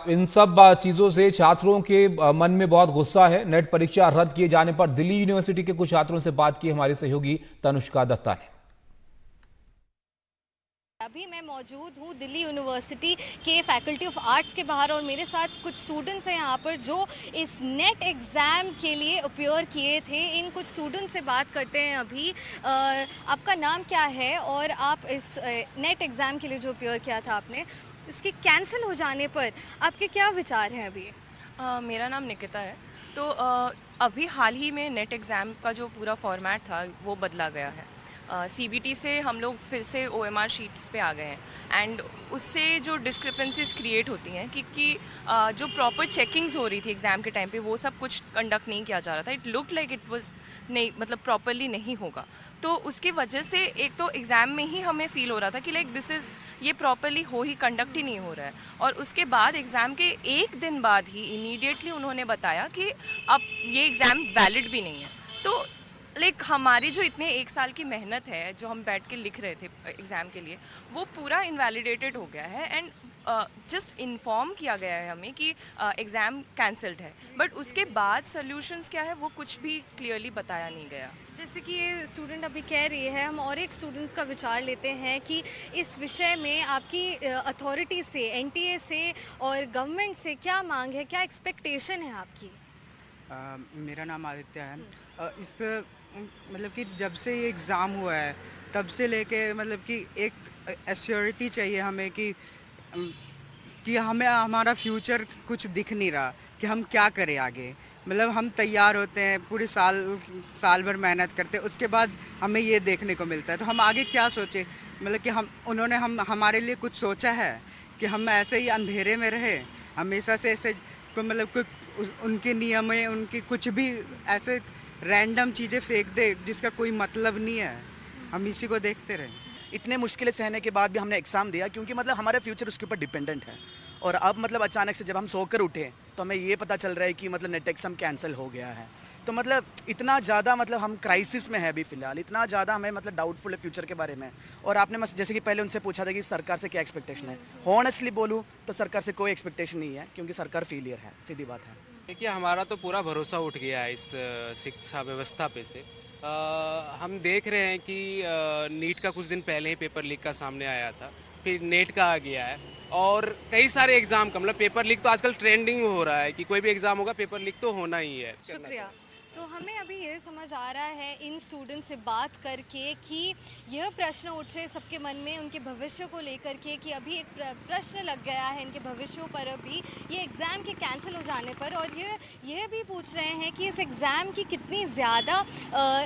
इन सब चीजों से छात्रों के मन में बहुत गुस्सा है। नेट परीक्षा रद्द किए जाने पर दिल्ली यूनिवर्सिटी के कुछ छात्रों से बात की हमारे सहयोगी तनुष्का दत्ता ने। अभी मैं मौजूद हूँ दिल्ली यूनिवर्सिटी के फैकल्टी ऑफ आर्ट्स के बाहर और मेरे साथ कुछ स्टूडेंट्स हैं यहाँ पर जो इस नेट एग्ज़ाम के लिए अपीयर किए थे। इन कुछ स्टूडेंट्स से बात करते हैं अभी। आपका नाम क्या है और आप इस नेट एग्ज़ाम के लिए जो अपीयर किया था आपने, इसके कैंसिल हो जाने पर आपके क्या विचार हैं अभी? मेरा नाम निकिता है। तो अभी हाल ही में नेट एग्ज़ाम का जो पूरा फॉर्मेट था वो बदला गया है। सीबीटी से हम लोग फिर से ओएमआर शीट्स पे आ गए हैं एंड उससे जो डिस्क्रिपेंसीज क्रिएट होती हैं कि जो प्रॉपर चेकिंग्स हो रही थी एग्ज़ाम के टाइम पे वो सब कुछ कंडक्ट नहीं किया जा रहा था। It look like it was नहीं, मतलब प्रॉपरली नहीं होगा। तो उसकी वजह से एक तो एग्ज़ाम में ही हमें फील हो रहा था कि लाइक ये प्रॉपरली कंडक्ट ही नहीं हो रहा है। और उसके बाद एग्ज़ाम के एक दिन बाद ही इमीडिएटली उन्होंने बताया कि अब ये एग्ज़ाम वैलिड भी नहीं है। तो लाइक हमारी जो इतने एक साल की मेहनत है जो हम बैठ के लिख रहे थे एग्ज़ाम के लिए वो पूरा इनवैलिडेटेड हो गया है एंड जस्ट इन्फॉर्म किया गया है हमें कि एग्ज़ाम कैंसल्ड है। बट उसके बाद सॉल्यूशंस क्या है वो कुछ भी क्लियरली बताया नहीं गया। जैसे कि ये स्टूडेंट अभी कह रही है, हम और एक स्टूडेंट्स का विचार लेते हैं कि इस विषय में आपकी अथॉरिटी से, एनटीए से और गवर्नमेंट से क्या मांग है, क्या एक्सपेक्टेशन है आपकी? मेरा नाम आदित्य है। इस मतलब कि जब से ये एग्ज़ाम हुआ है तब से लेके मतलब कि एक एश्योरिटी चाहिए हमें कि हमें हमारा फ्यूचर कुछ दिख नहीं रहा कि हम क्या करें आगे। मतलब हम तैयार होते हैं, पूरे साल भर मेहनत करते हैं, उसके बाद हमें ये देखने को मिलता है। तो हम आगे क्या सोचें? मतलब कि उन्होंने हमारे लिए कुछ सोचा है कि हम ऐसे ही अंधेरे में रहे हमेशा से, ऐसे मतलब उनके नियम है, उनकी कुछ भी ऐसे रैंडम चीज़ें फेंक दे जिसका कोई मतलब नहीं है, हम इसी को देखते रहे। इतने मुश्किलें सहने के बाद भी हमने एग्ज़ाम दिया क्योंकि मतलब हमारा फ्यूचर उसके ऊपर डिपेंडेंट है। और अब मतलब अचानक से जब हम सोकर उठे तो हमें ये पता चल रहा है कि मतलब नेट एग्ज़ाम कैंसिल हो गया है। तो मतलब इतना ज़्यादा मतलब हम क्राइसिस में है अभी फ़िलहाल, इतना ज़्यादा हमें मतलब डाउटफुल है फ्यूचर के बारे में। और आपने जैसे कि पहले उनसे पूछा था कि सरकार से क्या एक्सपेक्टेशन है, हॉनेस्टली बोलूँ तो सरकार से कोई एक्सपेक्टेशन नहीं है क्योंकि सरकार फेलियर है, सीधी बात है। देखिए, हमारा तो पूरा भरोसा उठ गया है इस शिक्षा व्यवस्था पे से। हम देख रहे हैं कि नीट का कुछ दिन पहले ही पेपर लीक का सामने आया था, फिर नेट का आ गया है और कई सारे एग्ज़ाम का मतलब पेपर लीक तो आजकल ट्रेंडिंग हो रहा है कि कोई भी एग्ज़ाम होगा पेपर लीक तो होना ही है। शुक्रिया। तो हमें अभी ये समझ आ रहा है इन स्टूडेंट से बात करके कि यह प्रश्न उठ रहे सबके मन में उनके भविष्य को लेकर के कि अभी एक प्रश्न लग गया है इनके भविष्यों पर अभी ये एग्ज़ाम के कैंसिल हो जाने पर। और ये भी पूछ रहे हैं कि इस एग्ज़ाम की कितनी ज़्यादा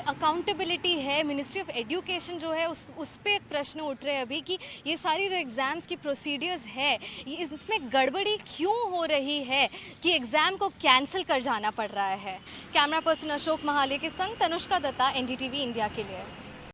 अकाउंटेबिलिटी है। मिनिस्ट्री ऑफ एजुकेशन जो है उस पर एक प्रश्न उठ रहे हैं अभी कि ये सारी जो एग्ज़ाम्स की प्रोसीडियर्स है इसमें गड़बड़ी क्यों हो रही है कि एग्ज़ाम को कैंसिल कर जाना पड़ रहा है। कैमरा पर्सन अशोक महाले के संग तनुष्का दत्ता, एनडीटीवी इंडिया के लिए।